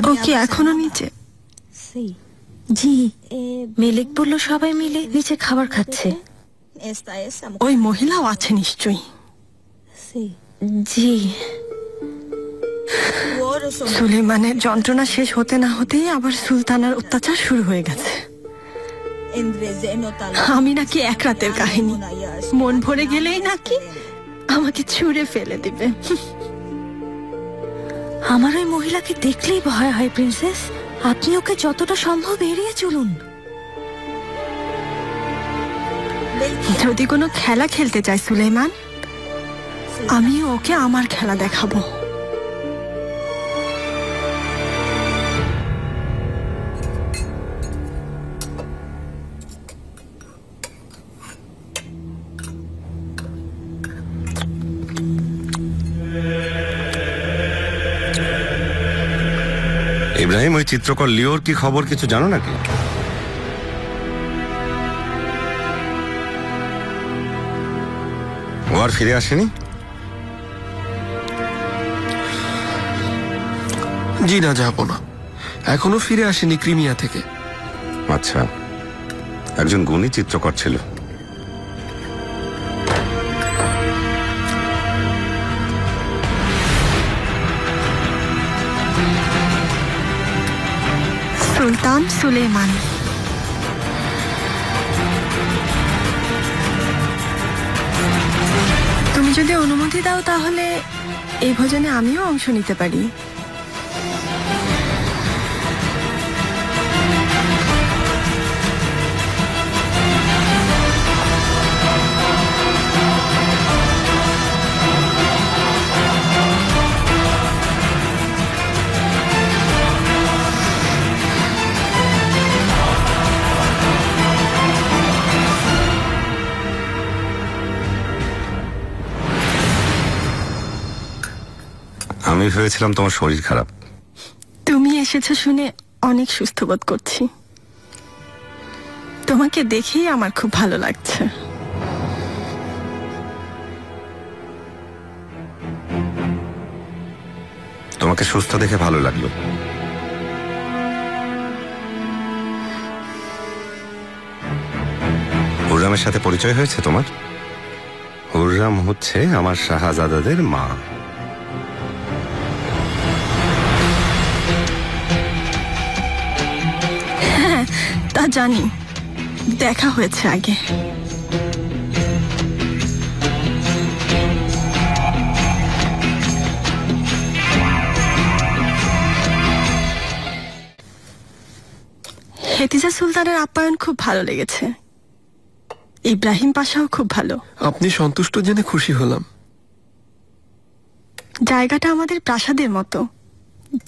ও কি এখনো নিচে? জি, মেলেক বলল সবাই মিলে নিচে খাবার খাচ্ছে। ওই মহিলাও আছে নিশ্চয়ই। জি। সুলেমানের যন্ত্রণা শেষ হতে না হতেই আবার সুলতানার অত্যাচার শুরু হয়ে গেছে। আমি নাকি এক রাতের কাহিনী, মন ভরে গেলেই নাকি আমাকে ছুঁড়ে ফেলে দিবে। আমার ওই মহিলাকে দেখলেই ভয় হয় প্রিন্সেস। আপনি ওকে যতটা সম্ভব এড়িয়ে চলুন। যদি কোনো খেলা খেলতে চায় সুলেমান, আমি ওকে আমার খেলা দেখাবো। ইব্রাহিম, ওই চিত্রকর লিওর কি খবর কিছু জানো নাকি? ও আর ফিরে আসেনি? জি না, যাবো না, এখনো ফিরে আসেনি ক্রিমিয়া থেকে। আচ্ছা, একজন গুণী চিত্রকর ছিল। সুলতান সুলেমান। তুমি যদি অনুমতি দাও তাহলে এই ভোজনে আমিও অংশ নিতে পারি। আমি ভেবেছিলাম তোমার শরীর খারাপ। তুমি এসেছো শুনে অনেক সুস্থ বোধ করছি। তোমাকে দেখেই আমার খুব ভালো লাগছে। তোমাকে সুস্থ দেখে ভালো লাগলো। হুররামের সাথে পরিচয় হয়েছে তোমার? হুররাম হচ্ছে আমার শাহজাদাদের মা। তা জানি, দেখা হয়েছে আগে। হেতিজা সুলতানের আপ্যায়ন খুব ভালো লেগেছে। ইব্রাহিম পাশাও খুব ভালো। আপনি সন্তুষ্ট জেনে খুশি হলাম। জায়গাটা আমাদের প্রাসাদের মতো,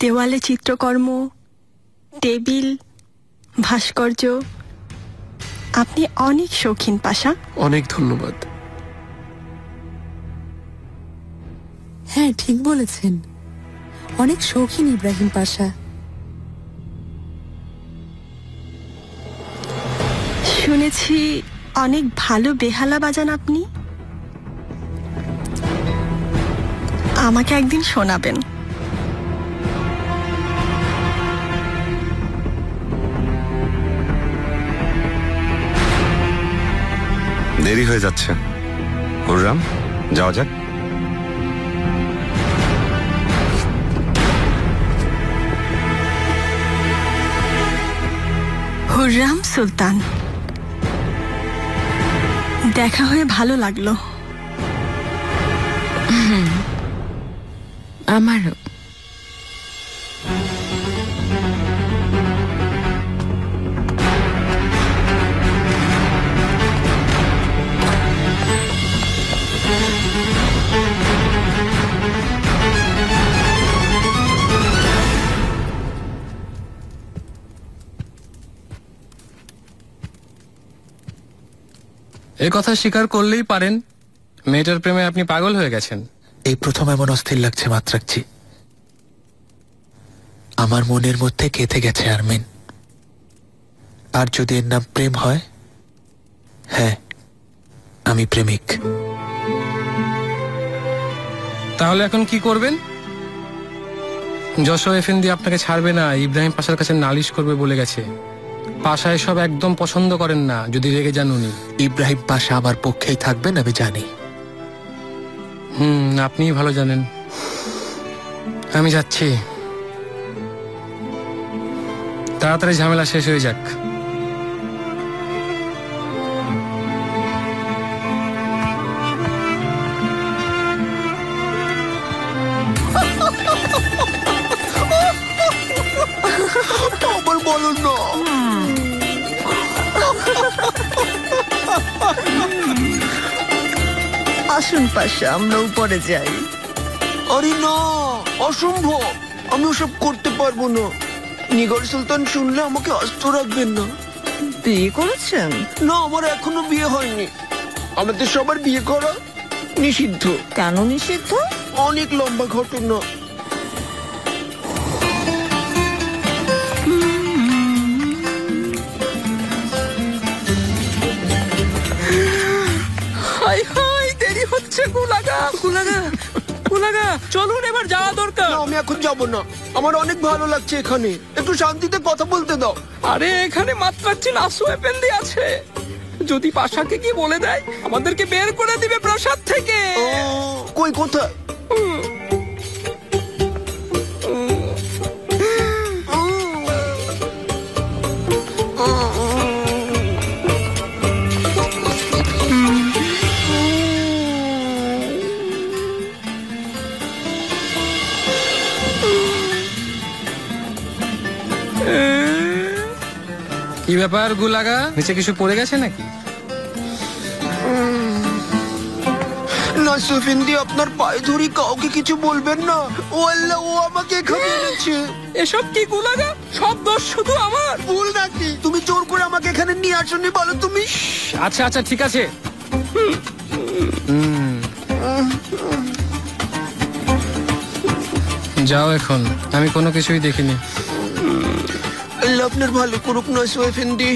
দেওয়ালে চিত্রকর্ম, টেবিল, ভাস্কর্য। আপনি অনেক শৌখিন পাশা। অনেক ধন্যবাদ। হ্যাঁ, ঠিক বলেছেন, অনেক শৌখিন ইব্রাহিম পাশা। শুনেছি অনেক ভালো বেহালা বাজান আপনি। আমাকে একদিন শোনাবেন। দেরি হয়ে যাচ্ছে, হুররাম, যাওয়া যাক। হুররাম সুলতান, দেখা হয়ে ভালো লাগলো। আমারও। এ কথা স্বীকার করলেই পারেন, মেয়েটার প্রেমে আপনি পাগল হয়ে গেছেন। এই প্রথম এমন অস্থির লাগছে মাত্রাকজি। আমার মনের মধ্যে গেঁথে গেছে আরমিন। আর যদি এর নাম প্রেম হয়, হ্যাঁ, আমি প্রেমিক। তাহলে এখন কি করবেন? যশো এফেন্দি আপনাকে ছাড়বে না, ইব্রাহিম পাশার কাছে নালিশ করবে বলে গেছে। পাশা এসব একদম পছন্দ করেন না, যদি রেগে যান উনি। ইব্রাহিম পাশা আমার পক্ষেই থাকবেন আমি জানি। আপনিই ভালো জানেন। আমি যাচ্ছি, তাড়াতাড়ি ঝামেলা শেষ হয়ে যাক। আবার বলো না। আসুন পাশা, আমরা উপরে যাই। আরে না, অসম্ভব, আমি ওসব করতে পারবো না। নিগার সুলতান শুনলে আমাকে আস্ত রাখবেন না। বিয়ে করেছেন? না, আমার এখনো বিয়ে হয়নি। আমাদের সবার বিয়ে করা নিষিদ্ধ। কেন নিষিদ্ধ? অনেক লম্বা ঘটনা। হাই হাই, দেরি হচ্ছে। কুলাগা কুলাগা কুলাগা, চলুন এবার যাওয়া দরকার। না, আমি এখন যাব না। আমার অনেক ভালো লাগছে এখানে, একটু শান্তিতে কথা বলতে দাও। আরে এখানে মাত্রাচ্ছি নাসু এফেন্দি আছে, যদি পাশাকে কি বলে দেয় আমাদেরকে বের করে দিবে প্রাসাদ থেকে। কই, কোথায়? কি ব্যাপার গুলাগা, নিচে কিছু পড়ে গেছে নাকি? না সুফিন্দি, আপনার পায়ে ধরি, কাউকে কিছু বলবেন না। ও আল্লাহ, ও আমাকে এখানে এনেছে। এসব কি কুলাগা, সব দোষ শুধু আমার। ভুল নাকি? তুমি জোর করে আমাকে এখানে নিয়ে আসনি, বলো তুমি। আচ্ছা আচ্ছা, ঠিক আছে। যাও এখন, আমি কোনো কিছুই দেখিনি। আল্লাহ আপনার ভালো করুক না সুফিন্দি,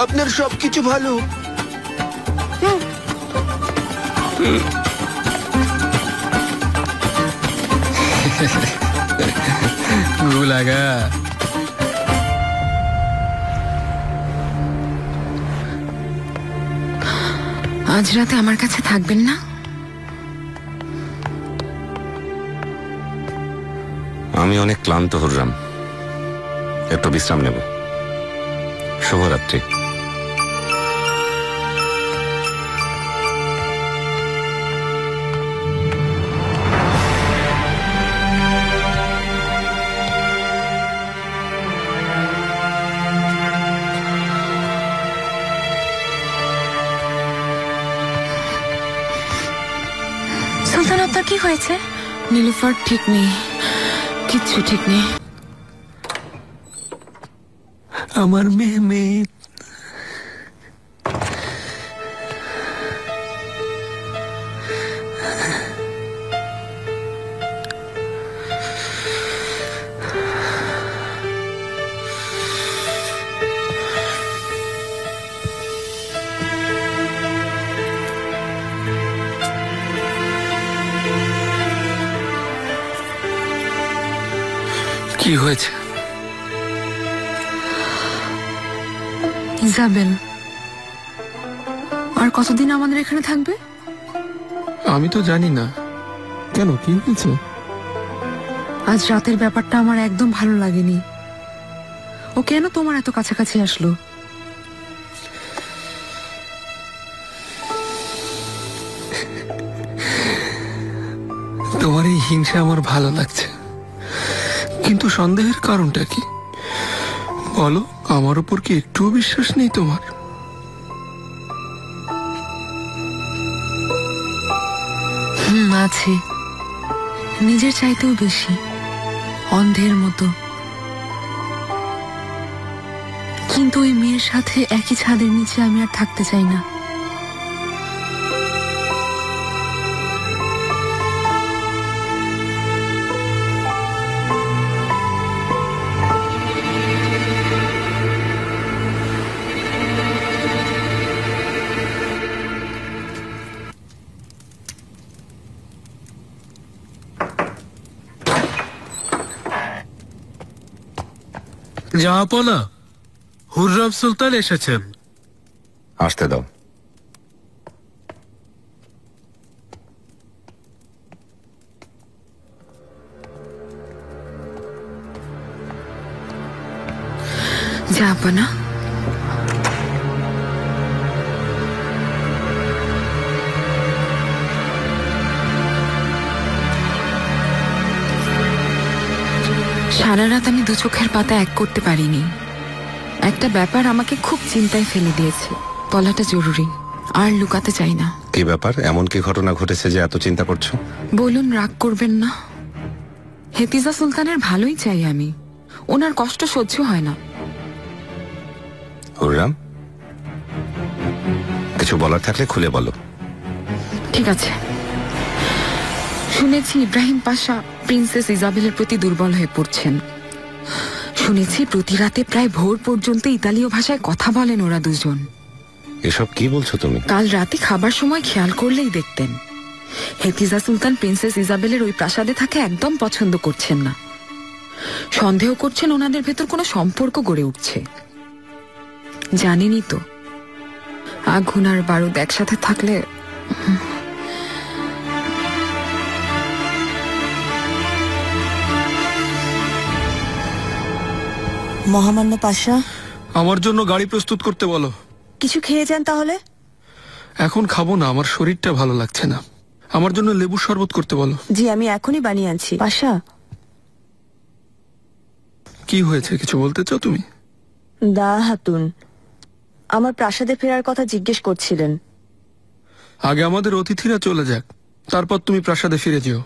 আপনার সবকিছু ভালো। গুলাগা, আজ রাতে আমার কাছে থাকবেন না? আমি অনেক ক্লান্ত হুররাম, একটু বিশ্রাম নেব। শুভরাত্রি। সুলতান, আপনার কি হয়েছে? নীলুফার ঠিক নেই, কিচ্ছু ঠিক নেই। আমার মেহমেদ, কি হয়েছে? ইজাবেল আর কতদিন আমাদের এখানে থাকবে? আমি তো জানি না। কেন, কি হয়েছে? আজ রাতের ব্যাপারটা আমার একদম ভালো লাগেনি। ও কেন তোমার এত কাছাকাছি আসলো? তোমার এই হিংসা আমার ভালো লাগছে, কিন্তু সন্দেহের কারণটা কি বলো? আমার উপর কি একটুও বিশ্বাস নেই তোমার? আছে, নিজের চাইতেও বেশি, অন্ধের মতো। কিন্তু ওই মেয়ের সাথে একই ছাদের নিচে আমি আর থাকতে চাই না। জাহাপনা, হুররাম সুলতান এসেছেন। আসতে দাও। যাবো না। সারা রাত আমি দু চোখের পাতা এক করতে পারিনি। একটা ব্যাপার আমাকে খুব চিন্তায় ফেলে দিয়েছে, বলাটা জরুরি, আর লুকাতে চাই না। কি ব্যাপার? এমন কি ঘটনা ঘটেছে যে এত চিন্তা করছো? বলুন, রাগ করবেন না। হেতিজা সুলতানের ভালোই চাই আমি, ওনার কষ্ট সহ্য হয় না। হুররাম, কিছু বলার থাকলে খুলে বলো। ঠিক আছে। শুনেছি ইব্রাহিম পাশা প্রিন্সেস ইজাবেলের প্রতি দুর্বল হয়ে পড়ছেন। শুনেছি প্রতি রাতে প্রায় ভোর পর্যন্ত ইতালীয় ভাষায় কথা বলেন ওরা দুজন। এসব কি বলছো তুমি? কাল রাতে খাবার সময় খেয়াল করলেই দেখতেন হেতিজা সুলতান প্রিন্সেস ইজাবেলের ওই প্রাসাদে থাকে একদম পছন্দ করছেন না। সন্দেহ করছেন ওনাদের ভেতর কোনো সম্পর্ক গড়ে উঠছে। জানেনই তো, আগুন আর বারুদ একসাথে থাকলে। মহামান্য পাশা, আমার জন্য গাড়ি প্রস্তুত করতে বলো। কিছু খেয়ে যান তাহলে। এখন খাবো না, আমার শরীরটা ভালো লাগছে না। আমার জন্য লেবুর শরবত করতে বলো। জি, আমি এখনই বানিয়ে আনছি। পাশা, কি হয়েছে, কিছু বলতে চাও তুমি? দা হাতুন আমার প্রাসাদে ফেরার কথা জিজ্ঞেস করছিলেন। আগে আমাদের অতিথিরা চলে যাক, তারপর তুমি প্রাসাদে ফিরে যেও।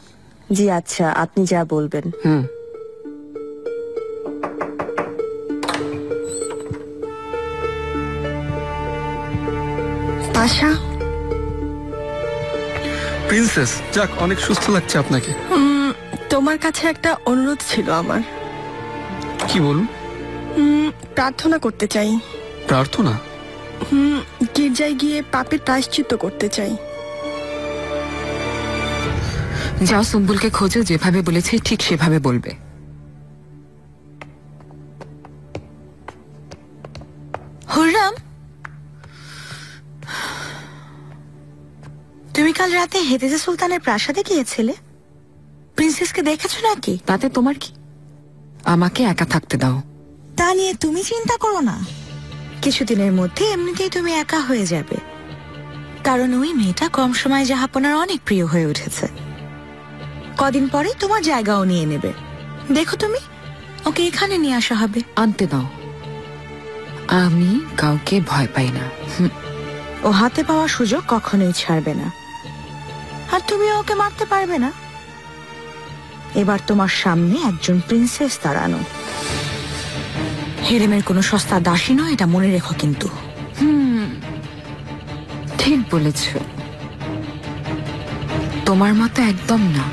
জি আচ্ছা, আপনি যা বলবেন। পাশা, প্রিন্সেস, যাক, অনেক সুস্থ লাগছে আপনাকে। তোমার কাছে একটা অনুরোধ ছিল আমার। কি বলুন? প্রার্থনা করতে চাই। প্রার্থনা? গির্জায় গিয়ে পাপের প্রায়শ্চিত্ত করতে চাই। যাও, সুম্বুলকে খোঁজো, যেভাবে বলেছি ঠিক সেভাবে বলবে। হুররাম, তুমি কাল রাতে হেতেজা সুলতানের প্রাসাদে গিয়েছিলে? প্রিন্সেসকে দেখেছো নাকি? তাতে তোমার কি? আমাকে একা থাকতে দাও। তা নিয়ে তুমি চিন্তা করো না, কিছুদিনের মধ্যে এমনিতেই তুমি একা হয়ে যাবে। কারণ ওই মেয়েটা কম সময় জাহাপনার অনেক প্রিয় হয়ে উঠেছে। কদিন পরে তোমার জায়গাও নিয়ে নেবে। দেখো তুমি, ওকে এখানে নিয়ে আসা হবে। আনতে দাও, আমি কাউকে ভয় পাই না। ও হাতে পাওয়া সুযোগ কখনোই ছাড়বে না, আর তুমি ওকে মারতে পারবে না। এবার তোমার সামনে একজন প্রিন্সেস দাঁড়ানো, হেরেমের কোনো সস্তা দাসী নয়, এটা মনে রেখো কিন্তু। ঠিক বলেছ, তোমার মতো একদম না।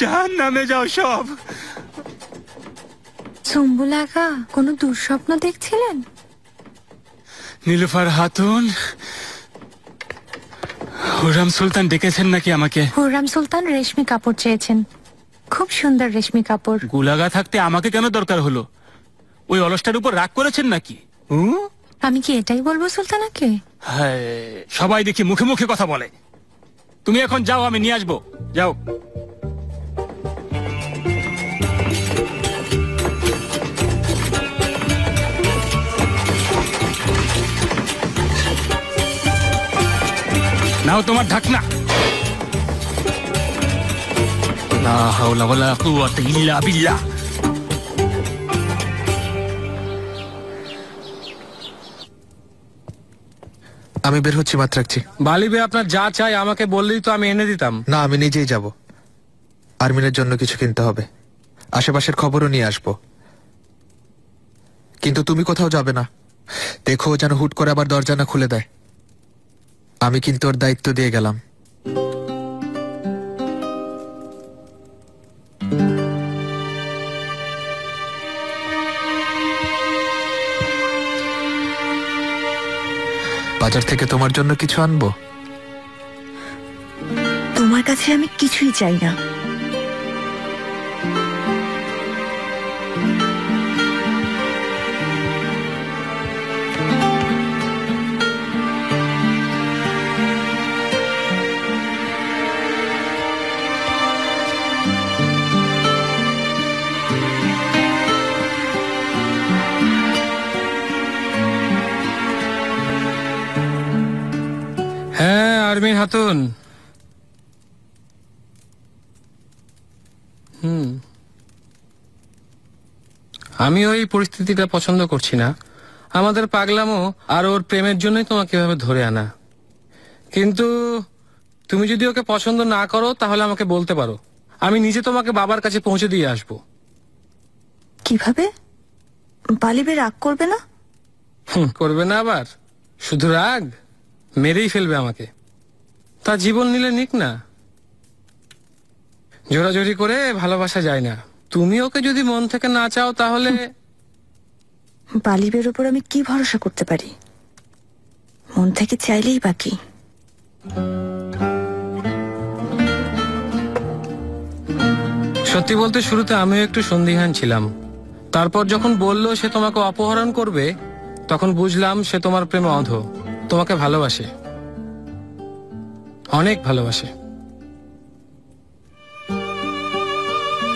জাহান্নামে যাও সব। সুম্বুল আকা, কোনো দুঃস্বপ্ন দেখছিলেন? নীলুফার হাতুন, হুররাম সুলতান ডেকেছেন নাকি আমাকে? হুররাম সুলতান রেশমি কাপড় চেয়েছেন, খুব সুন্দর রেশমি কাপড়। গুলাগা থাকতে আমাকে কেন দরকার হলো? ওই অলসটার উপর রাগ করেছেন নাকি? আমি কি এটাই বলবো সুলতানাকে? হ্যাঁ, সবাই দেখি মুখে মুখে কথা বলে। তুমি এখন যাও, আমি নিয়ে আসবো, যাও। নাও তোমার ঢাকনা। লা হাওলা ওয়ালা কুওয়াতা ইল্লা বিল্লাহ। আমি বের হচ্ছি, মাত্র রাখছি। বালিবে, আপনার যা চাই আমাকে বললেই তো আমি এনে দিতাম। না, আমি নিজেই যাব। আর্মিনের জন্য কিছু কিনতে হবে। আশেপাশের খবরও নিয়ে আসবো। কিন্তু তুমি কোথাও যাবে না, দেখো যেন হুট করে আবার দরজা না খুলে দেয়। আমি কিন্তু ওর দায়িত্ব দিয়ে গেলাম। বাজার থেকে তোমার জন্য কিছু আনবো? তোমার কাছে আমি কিছুই চাই না। হ্যাঁ আরমিন খাতুন। আমি ওই পরিস্থিতিটা পছন্দ করছি না। আমাদের পাগলামো আর ওর প্রেমের জন্যই তোমাকে এভাবে ধরে আনা। কিন্তু তুমি যদি ওকে পছন্দ না করো তাহলে আমাকে বলতে পারো, আমি নিজে তোমাকে বাবার কাছে পৌঁছে দিয়ে আসবো। কিভাবে? বালিবে রাগ করবে না? করবে না আবার? শুধু রাগ? মেরেই ফেলবে আমাকে। তা জীবন নিলে নিক না, জোরাজোরি করে ভালোবাসা যায় না। তুমি ওকে যদি মন থেকে না চাও তাহলে বালিবের উপর আমি কি ভরসা করতে পারি? মন থেকে চাইলেই বাকি। সত্যি বলতে শুরুতে আমিও একটু সন্দিহান ছিলাম। তারপর যখন বললো সে তোমাকে অপহরণ করবে তখন বুঝলাম সে তোমার প্রেমে অন্ধ, তোমাকে ভালোবাসে, অনেক ভালোবাসে।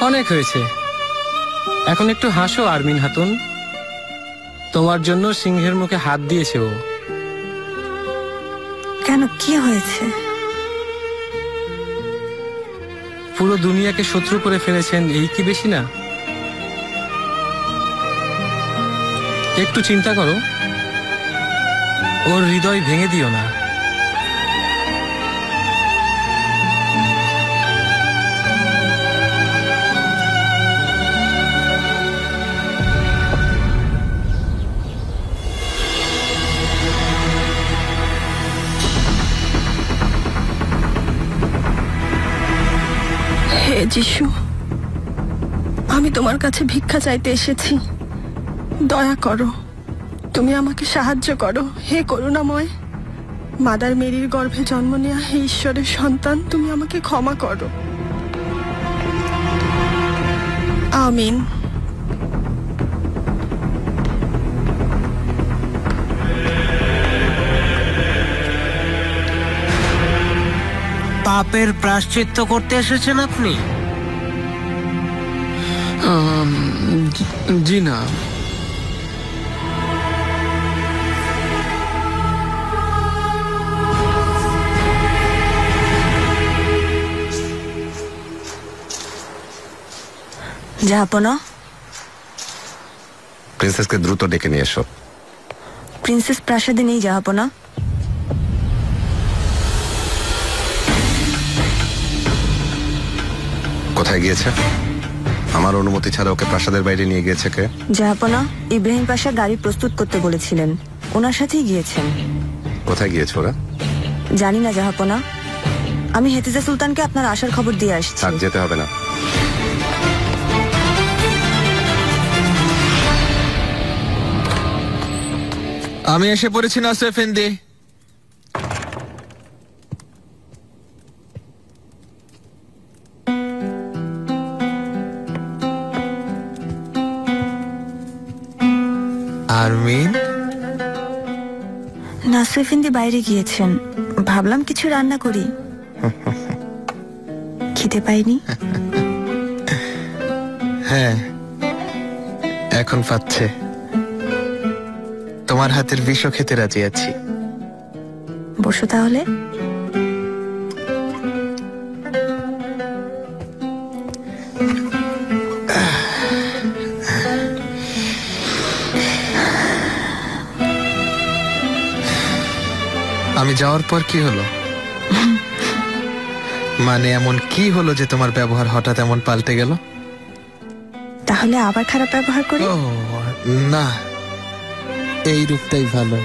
অনেক হয়েছে, এখন একটু হাসো আরমিন খাতুন। তোমার জন্য সিংহের মুখে হাত দিয়েছে ও। কেন, কি হয়েছে? পুরো দুনিয়াকে শত্রু করে ফেলেছেন, এই কি বেশি না? একটু চিন্তা করো, ওর হৃদয় ভেঙে দিও না। হে যিশু, আমি তোমার কাছে ভিক্ষা চাইতে এসেছি, দয়া করো, তুমি আমাকে সাহায্য করো। হে করুণাময়, মাদার মেরির গর্ভে জন্ম নেওয়া হে ঈশ্বরের সন্তান, তুমি আমাকে ক্ষমা করো। আমিন। পাপের প্রায়শ্চিত্ত করতে এসেছেন আপনি? জি না। জাহাপনা, প্রিন্সেসকে দ্রুত ডেকে নিয়ে এসো। প্রিন্সেস প্রাসাদে নেই জাহাপনা। কোথায় গিয়েছে? আমার অনুমতি ছাড়া ওকে প্রাসাদের বাইরে নিয়ে গিয়েছে কে? জাহাপনা, ইব্রাহিম পাশা গাড়ি প্রস্তুত করতে বলেছিলেন, ওনার সাথেই গিয়েছেন। কোথায় গিয়েছে ওরা? জানি না জাহাপনা, আমি হেতিজা সুলতানকে আপনার আসার খবর দিয়ে আসছি। থাক, যেতে হবে না। আমি এসে পড়েছি নাসর এফেন্দি। আরমিন? নাসর এফেন্দি বাইরে গিয়েছেন, ভাবলাম কিছু রান্না করি। খিদে পাইনি। হ্যাঁ, এখন পাচ্ছে। তোমার হাতের বিষও খেতে রাজি আছি। বসো তাহলে। আমি যাওয়ার পর কি হলো? মানে এমন কি হলো যে তোমার ব্যবহার হঠাৎ এমন পাল্টে গেল? তাহলে আবার খারাপ ব্যবহার করি? ও না, এই রূপটাই ভালো।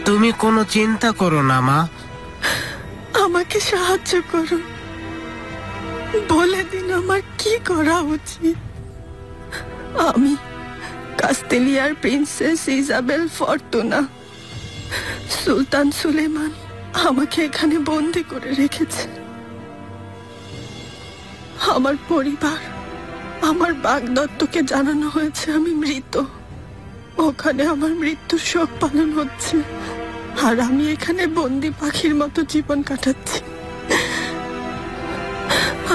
তুমি কোনো চিন্তা করো না মা। আমাকে সাহায্য করো, বলে দিন আমার কি করা উচিত। আমি কাস্তেলিয়ার প্রিন্সেস ইজাবেল ফরতুনা। সুলতান সুলেমান আমাকে এখানে বন্দি করে রেখেছে। আমার পরিবার, আমার বাগদত্তকে জানানো হয়েছে আমি মৃত। ওখানে আমার মৃত্যুর শোক পালন হচ্ছে, আর আমি এখানে বন্দি পাখির মতো জীবন কাটাচ্ছি।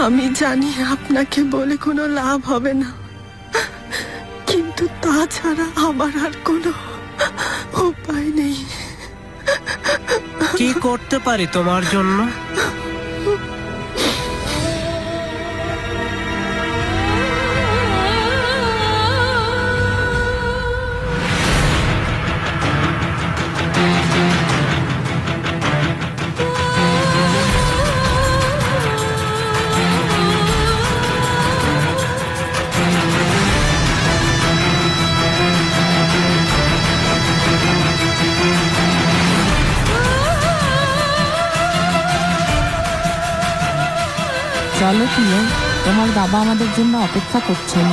আমি জানি আপনাকে বলে কোনো লাভ হবে না, কিন্তু তাছাড়া আমার আর কোনো উপায় নেই। কি করতে পারি তোমার জন্য? চলো প্রিয়, তোমার বাবা আমাদের জন্য অপেক্ষা করছেন।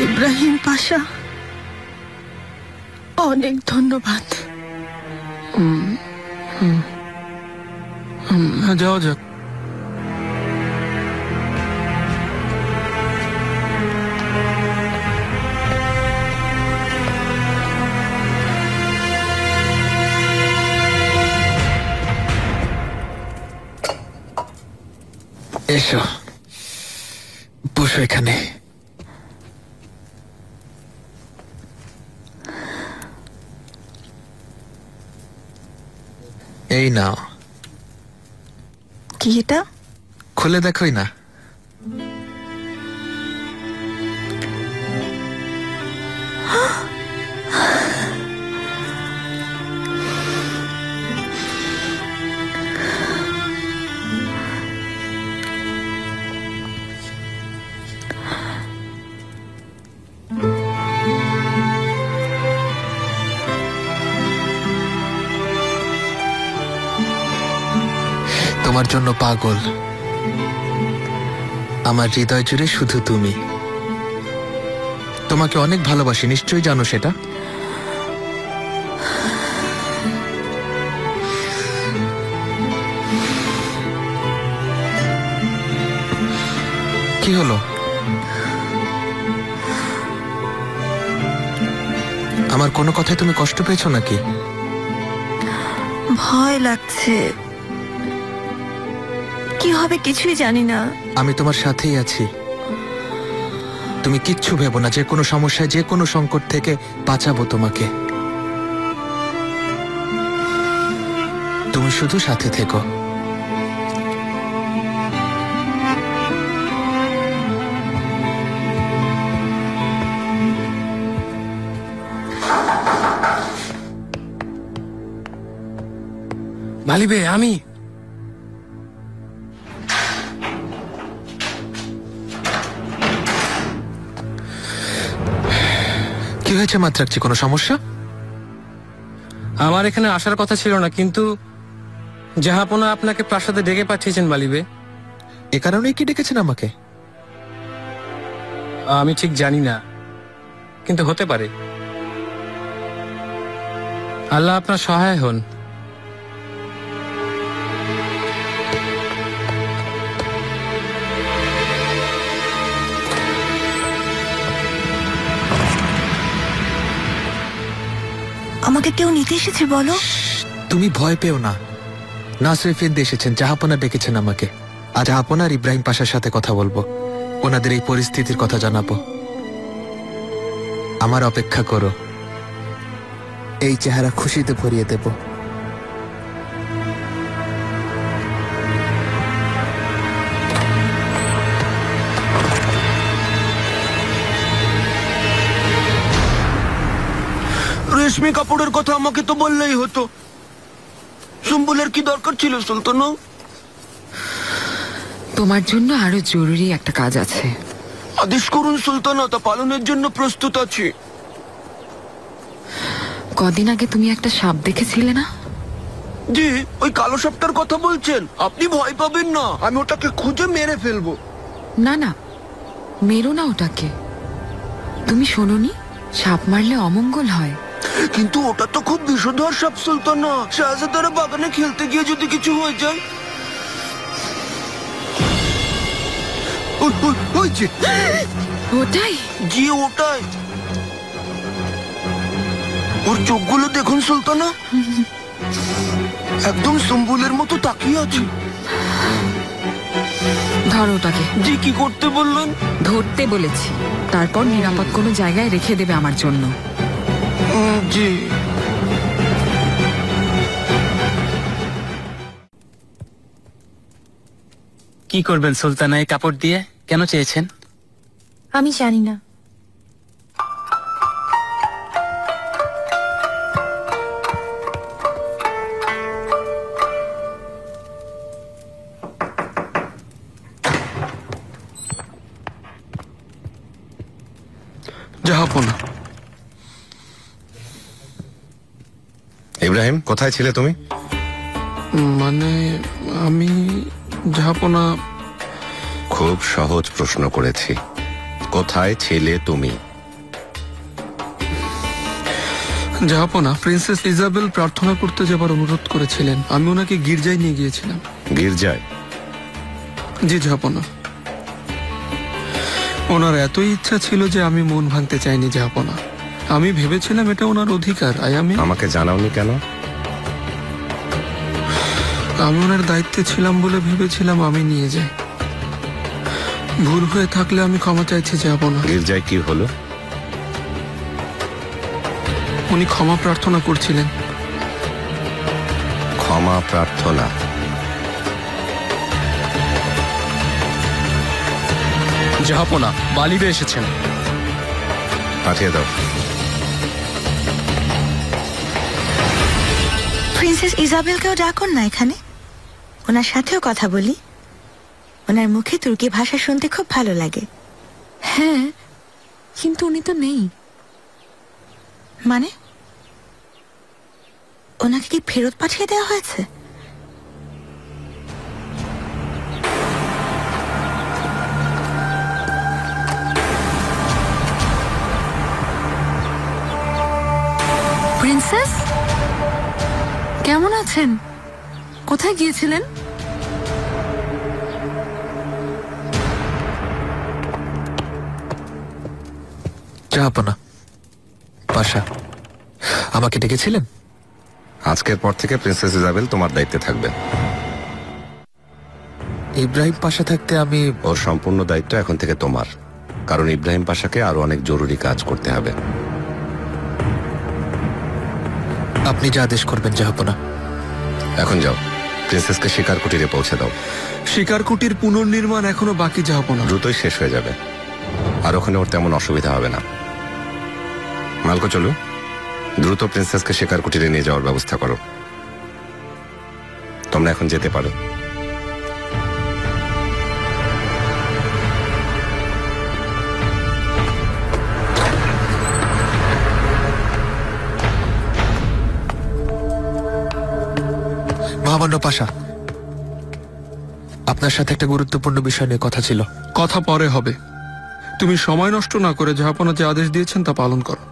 ইব্রাহিম পাশা, অনেক ধন্যবাদ। যাওয়া যাক। এসো, বসো এখানে। এই নাও। কি এটা? খুলে দেখোই না। তোমার জন্য পাগল, আমার হৃদয় জুড়ে শুধু তুমি। তোমাকে অনেক ভালোবাসি, নিশ্চয়ই জানো সেটা। কি হলো? আমার কোনো কথায় তুমি কষ্ট পেয়েছো নাকি? ভয় লাগছে, কি হবে কিছুই জানি না। আমি তোমার সাথেই আছি, তুমি কিচ্ছু ভেবো না। যে কোনো সমস্যায়, যে কোনো সংকট থেকে বাঁচাবো তোমাকে। তুমি শুধু সাথে থেকো। মালিবে, আমি কি হয়েছে মাত্রাকচি, কোনো সমস্যা? আমার এখানে আসার কথা ছিল না, কিন্তু জাহাপনা আপনাকে প্রাসাদে ডেকে পাঠিয়েছেন মালিবে। এ কারণেই কি ডেকেছেন আমাকে? আমি ঠিক জানি না, কিন্তু হতে পারে। আল্লাহ আপনার সহায় হন। আমাকে কেউ নিতে এসেছে বলো। তুমি ভয় পেও না, নাসর এফেন্দি এসেছেন, জাহাপনা ডেকেছেন আমাকে। আজ জাহাপনা আর ইব্রাহিম পাশার সাথে কথা বলবো, ওনাদের এই পরিস্থিতির কথা জানাবো। আমার অপেক্ষা করো, এই চেহারা খুশিতে ভরিয়ে দেব। রেশমি কাপড়ের কথা আমাকে তো বললেই হতো। সুম্বুলের কি দরকার ছিল সুলতানা? তোমার জন্য আরো জরুরি একটা কাজ আছে। আদেশ করুন সুলতানা, তা পালনের জন্য প্রস্তুত আছি। কদিন আগে তুমি একটা সাপ দেখেছিলে না? জি, ওই কালো সাপটার কথা বলছেন? আপনি ভয় পাবেন না, আমি ওটাকে খুঁজে মেরে ফেলবো। না না, মেরো না ওটাকে। তুমি শোনোনি সাপ মারলে অমঙ্গল হয়? কিন্তু ওটা তো খুব বিষধর সাপ সুলতানা। শাহজাদারা বাগানে খেলতে গিয়ে যদি কিছু হয়ে যায়। ওই যে ওটাই? জি ওটাই। ওর চোখগুলো দেখুন সুলতানা, একদম সুম্বুলের মতো তাকিয়ে আছে। ধরো ওটাকে। জি, কি করতে বললেন? ধরতে বলেছি, তারপর নিরাপদ কোনো জায়গায় রেখে দেবে আমার জন্য। জি। কি করবেন সুলতানা এই কাপড় দিয়ে? কেন চেয়েছেন? আমি জানি না। জাহাপনা। ইব্রাহিম, কোথায় ছিলে তুমি? মানে আমি জাহাপনা। খুব সহজ প্রশ্ন করেছি, কোথায় ছিলে তুমি? জাহাপনা, প্রিন্সেস ইজাবেল প্রার্থনা করতে যাবার অনুরোধ করেছিলেন, আমি ওনাকে গির্জায় নিয়ে গিয়েছিলাম। গির্জায়? জি জাহাপনা। ওনার এতই ইচ্ছা ছিল যে আমি মন ভাঙতে চাইনি জাহাপনা। আমি ভেবেছিলাম এটা ওনার অধিকার। আমাকে জানাওনি কেন? আমি ওনার দায়িত্বে ছিলাম বলে ভেবেছিলাম আমি নিয়ে যাই। ভুল হয়ে থাকলে আমি ক্ষমা চাইছি জাহাপনা। গির্জায় কি হলো? উনি ক্ষমা প্রার্থনা করছিলেন। ক্ষমা প্রার্থনা? জাহাপনা, বালিবে এসেছেন। পাঠিয়ে দাও। প্রিন্সেস ইজাবেলকেও ডাকুন না এখানে, ওনার সাথেও কথা বলি। ওনার মুখে তুর্কি ভাষা শুনতে খুব ভালো লাগে। হ্যাঁ, কিন্তু উনি তো নেই। মানে ওনাকে কি ফেরত পাঠিয়ে দেওয়া হয়েছে? প্রিন্সেস, কেমন আছেন? কোথায় গিয়েছিলেন? জাহাপনা, পাশা আমাকে ডেকেছিলেন? আজকের পর থেকে প্রিন্সেস ইজাবেল তোমার দায়িত্বে থাকবে। ইব্রাহিম পাশা থাকতে আমি। ওর সম্পূর্ণ দায়িত্ব এখন থেকে তোমার, কারণ ইব্রাহিম পাশাকে আরো অনেক জরুরি কাজ করতে হবে। আপনি যা আদেশ করবেন জাহাপনা। এখন যাও, প্রিন্সেসকে শিকার কুটিরে পৌঁছে দাও। শিকার কুটির পুনর্নির্মাণ এখনো বাকি জাহাপনা। দ্রুতই শেষ হয়ে যাবে, আর ওখানে ওর তেমন অসুবিধা হবে না। মালকো, চলো দ্রুত প্রিন্সেসকে শিকার কুটিরে নিয়ে যাওয়ার ব্যবস্থা করো। তোমরা এখন যেতে পারো। মহামান্য পাশা, আপনার সাথে একটা গুরুত্বপূর্ণ বিষয় নিয়ে কথা ছিল। কথা পরে হবে, তুমি সময় নষ্ট না করে জাহাপনা যে আদেশ দিয়েছেন তা পালন করো।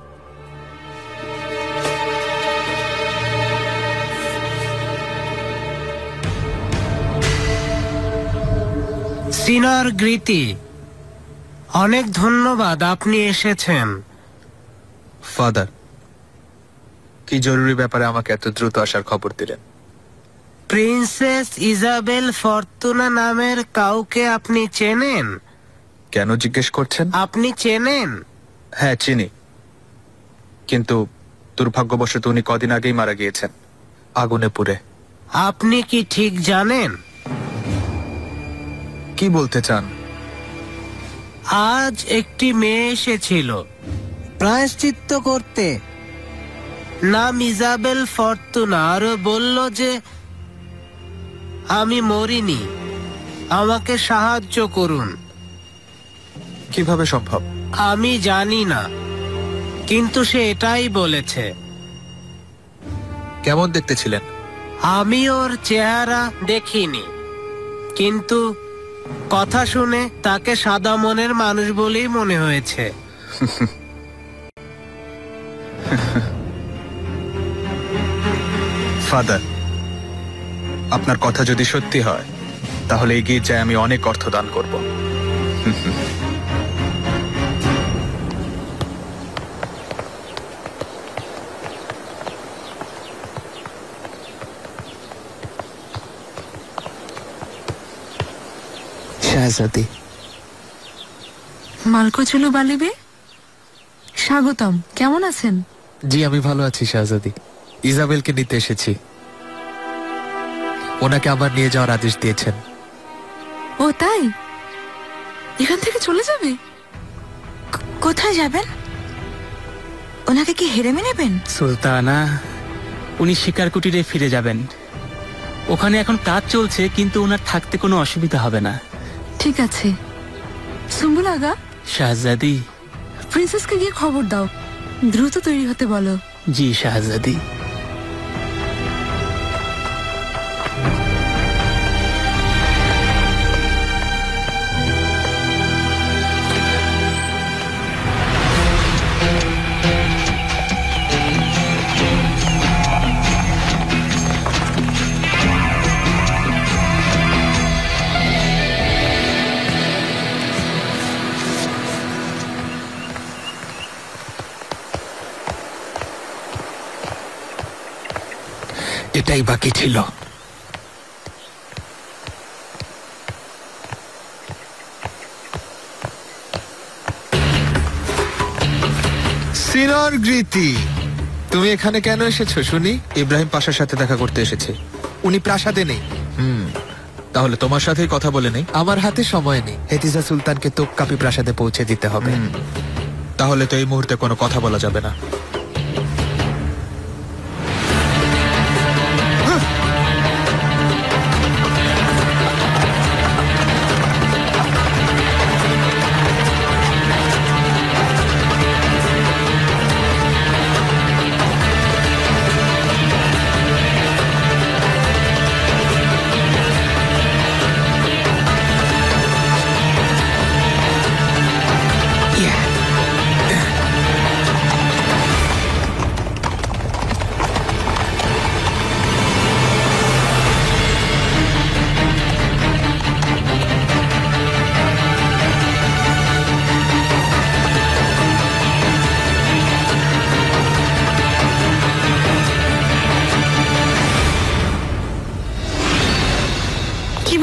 সিনার গ্রীতি, অনেক ধন্যবাদ, আপনি এসেছেন। ফাদার, কি জরুরি ব্যাপারে আমাকে এত দ্রুত আসার খবর দিলেন? প্রিন্সেস ইজাবেল ফরতুনা নামের কাউকে আপনি চেনেন? কেন জিজ্ঞেস করছেন? আপনি চেনেন? হ্যাঁ, চিনি, কিন্তু দুর্ভাগ্যবশত উনি কদিন আগেই মারা গিয়েছেন আগুনে পুড়ে। আপনি কি ঠিক জানেন? কি বলতে চান? আজ একটি মেয়ে এসেছিল প্রায়শ্চিত্ত করতে, নাম ইজাবেল ফরতুনা। আরো বলল যে আমি মরিনি, আমাকে সাহায্য করুন। কিভাবে সম্ভব? আমি জানি না, কিন্তু সে এটাই বলেছে। কেমন দেখতে ছিলেন? আমি ওর চেহারা দেখিনি, কিন্তু কথা শুনে তাকে সাদা মনের মানুষ বলেই মনে হয়েছে। ফাদার, আপনার কথা যদি সত্যি হয় তাহলে এই গির্জায় আমি অনেক অর্থ দান করব। শাহজাদি। মালকোচুলু বালিবে, স্বাগতম। কেমন আছেন? জি, আমি ভালো আছি শাহজাদি। ইজাবেলকে নিতে এসেছি। ওনাকে আবার নিয়ে যাওয়ার আদেশ দিয়েছেন। ও তাই? এখান থেকে চলে যাবে? কোথায় যাবেন? ওনাকে কি হেরেমে নেবেন? সুলতানা, উনি শিকার কুটিরে ফিরে যাবেন। ওখানে এখন কাজ চলছে, কিন্তু ওনার থাকতে কোনো অসুবিধা হবে না। ঠিক আছে। সুম্বুল আগা, শাহজাদি। প্রিন্সেসকে গিয়ে খবর দাও, দ্রুত তৈরি হতে বলো। জি শাহজাদি। এটাই বাকি ছিল। সিনর গ্রিতি, তুমি এখানে কেন এসেছো শুনি? ইব্রাহিম পাশার সাথে দেখা করতে এসেছি। উনি প্রাসাদে নেই। তাহলে তোমার সাথেই কথা বলে নেই। আমার হাতে সময় নেই। হেতিজা সুলতানকে তোপকাপি প্রাসাদে পৌঁছে দিতে হবে। তাহলে তো এই মুহূর্তে কোনো কথা বলা যাবে না।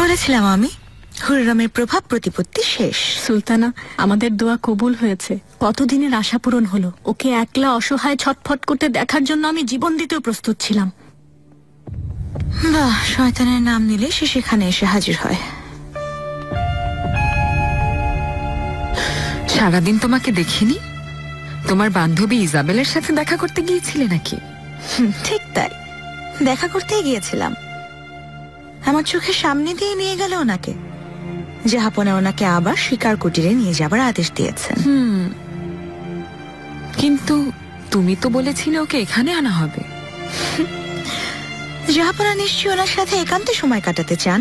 বলেছিলাম আমি, হুররমের প্রভাব প্রতিপত্তি শেষ। সুলতানা, আমাদের দোয়া কবুল হয়েছে। কতদিনের আশা পূরণ হলো। ওকে একলা অসহায় ছটফট করতে দেখার জন্য আমি জীবন দিতেও প্রস্তুত ছিলাম। বাহ, শয়তানের নাম নিলে সে সেখানে এসে হাজির হয়। সারাদিন তোমাকে দেখিনি। তোমার বান্ধবী ইজাবেলের সাথে দেখা করতে গিয়েছিলে নাকি? ঠিক তাই, দেখা করতেই গিয়েছিলাম। আমার চোখের সামনে দিয়ে নিয়ে গেল ওনাকে। জাহাপনা ওনাকে আবার শিকার কুটিরে নিয়ে যাবার আদেশ দিয়েছেন। কিন্তু তুমি তো বলেছিলে ওকে এখানে আনা হবে। জাহাপনা নিশ্চয়ই ওনার সাথে একান্তে সময় কাটাতে চান।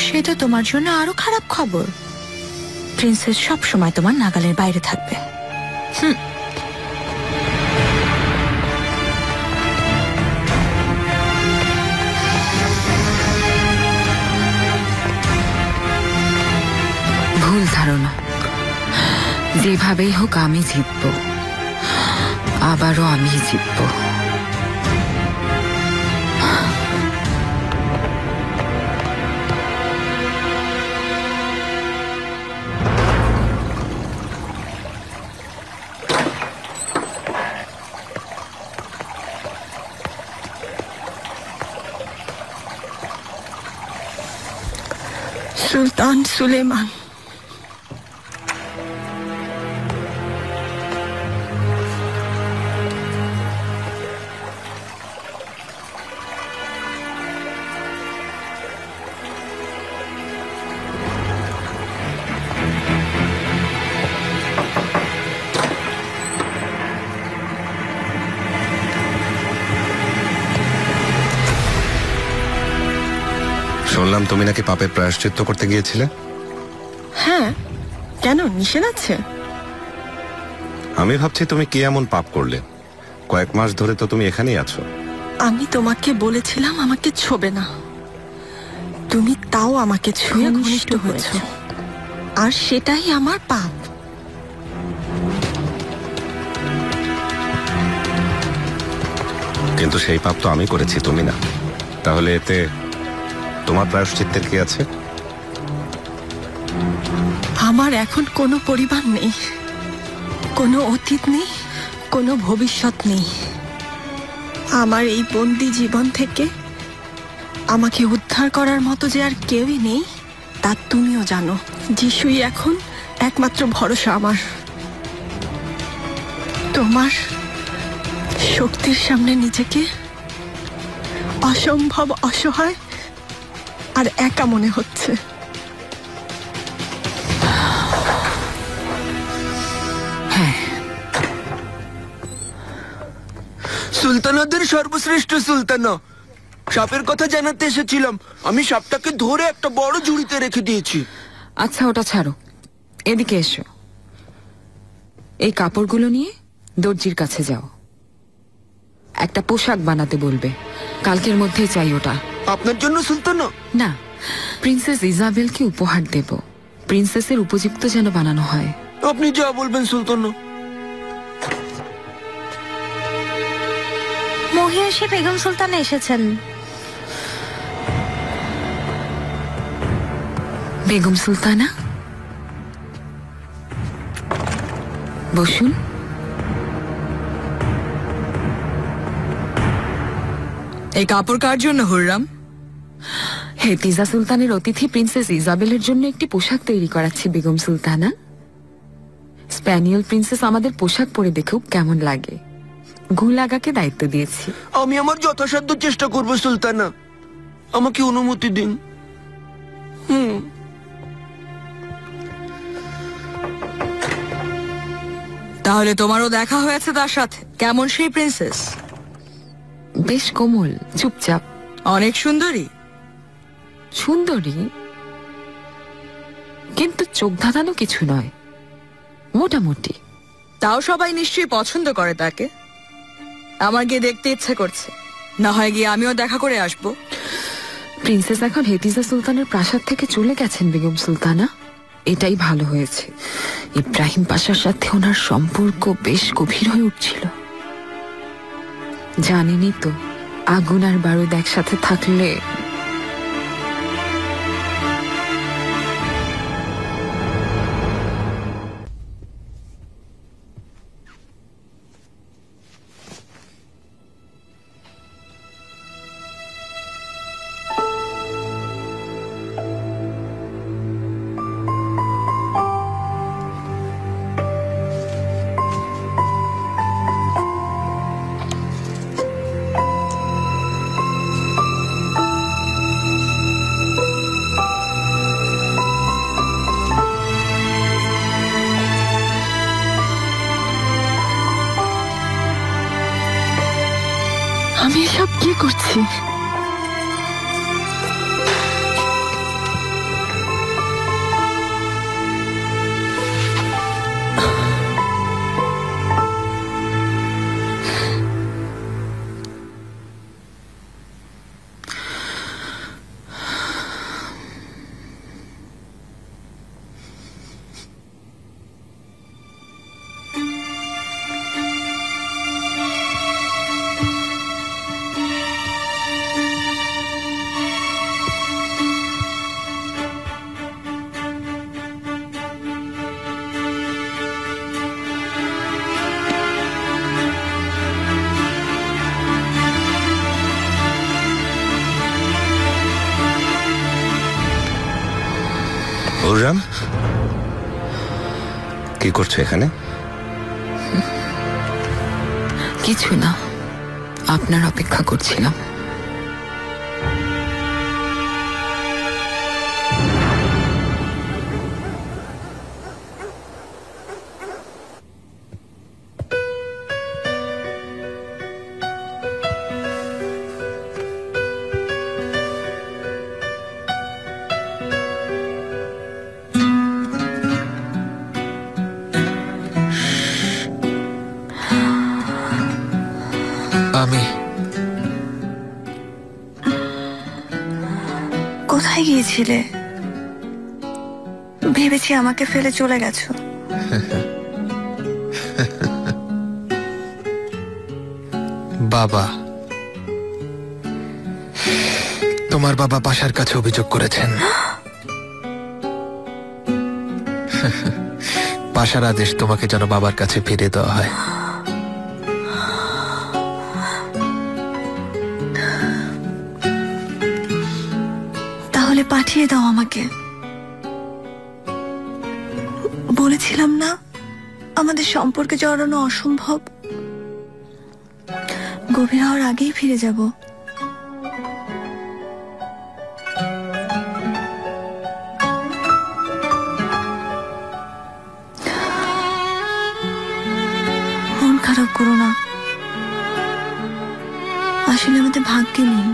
সেটা তোমার জন্য আরো খারাপ খবর। প্রিন্সেস সব সময় তোমার নাগালের বাইরে থাকবে। ভুল ধারণা। যেভাবেই হোক আমি জিতব, আবারও আমি জিতব। সুলতান সুলেমান। শুনলাম তুমি নাকি পাপের প্রায়শ্চিত্ত করতে গিয়েছিলে। হ্যাঁ, কেন নিষেধ আছে? আমি ভাবছি তুমি কি এমন পাপ করলে, কয়েক মাস ধরে তো তুমি এখানেই আছো। আমি তোমাকে বলেছিলাম আমাকে ছোবে না, তুমি তাও আমাকে ছুঁয়ে ঘনিষ্ঠ হয়েছ, আর সেটাই আমার পাপ। কিন্তু সেই পাপ তো আমি করেছি, তুমি না। তাহলে এতে তোমার প্রায়শ্চিত্তের কি আছে? আমার এখন কোনো পরিবার নেই, কোনো অতীত নেই, কোনো ভবিষ্যৎ নেই। আমার এই বন্দি জীবন থেকে আমাকে উদ্ধার করার মতো যে আর কেউই নেই, তা তুমিও জানো। যিশুই এখন একমাত্র ভরসা আমার। তোমার শক্তির সামনে নিজেকে অসম্ভব অসহায় আর একা মনে হচ্ছে। সুলতানাদের সর্বশ্রেষ্ঠ সুলতানা, সাপের কথা জানাতে এসেছিলাম। আমি সাপটাকে ধরে একটা বড় ঝুড়িতে রেখে দিয়েছি। আচ্ছা, ওটা ছাড়ো, এদিকে এসো। এই কাপড়গুলো নিয়ে দর্জির কাছে যাও, একটা পোশাক বানাতে বলবে। কালকের মধ্যেই চাই ওটা। আপনার জন্য সুলতানা? না, প্রিন্সেস ইজাবেলকে উপহার দেব। প্রিন্সেসের উপযুক্ত যেন বানানো হয়। আপনি যা বলবেন সুলতানা। মহিষী বেগম সুলতান এসেছেন। বেগম সুলতানা, বসুন। এই কাপড় কার জন্য হুররাম? হেতিজা সুলতানের অতিথি প্রিন্সেস ইজাবেলের জন্য একটি পোশাক তৈরি করাচ্ছি বেগম সুলতানা। স্প্যানিয়েল প্রিন্সেস আমাদের পোশাক পরে দেখুক কেমন লাগে। গুলাগাকে দায়িত্ব দিয়েছি। আমি আমার যথাসাধ্য চেষ্টা করব সুলতানা, আমাকে অনুমতি দিন। তাহলে তোমারও দেখা হয়েছে তার সাথে? কেমন সেই প্রিন্সেস? বেশ কোমল, চুপচাপ। অনেক সুন্দরী? সুন্দরী, কিন্তু চোখ ধাঁধানো কিছু নয়, মোটামুটি। তাও সবাই নিশ্চয়ই পছন্দ করে তাকে। আমার গিয়ে দেখতে ইচ্ছে করছে, না হয় গিয়ে আমিও দেখা করে আসবো। প্রিন্সেস এখন হেতিজা সুলতানের প্রাসাদ থেকে চলে গেছেন বেগম সুলতানা। এটাই ভালো হয়েছে। ইব্রাহিম পাশার সাথে ওনার সম্পর্ক বেশ গভীর হয়ে উঠছিল। জানেনই তো, আগুন আর বারুদ একসাথে থাকলে আমি এসব কি করছি? খুররাম, কি করছো এখানে? কিছু না, আপনার অপেক্ষা করছিলাম। আমি কোথায় গিয়েছিলে? ভেবেছি আমাকে ফেলে চলে গেছো। বাবা, তোমার বাবা পাশার কাছে অভিযোগ করেছেন। পাশার আদেশ তোমাকে যেন বাবার কাছে ফিরে দেওয়া হয়। তাহলে পাঠিয়ে দাও আমাকে। বলেছিলাম না আমাদের সম্পর্কে জড়ানো অসম্ভব। গভীর হওয়ার আগেই ফিরে যাব। মন খারাপ করো না, আসলে আমাদের ভাগ্যে নেই।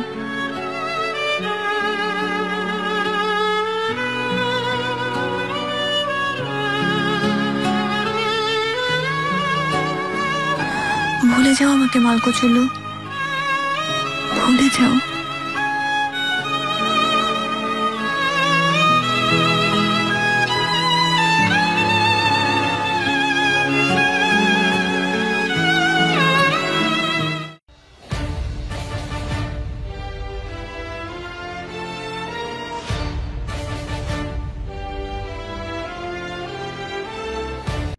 ভুলে যাও আমাকে মালকো চুলু, ভুলে যাও।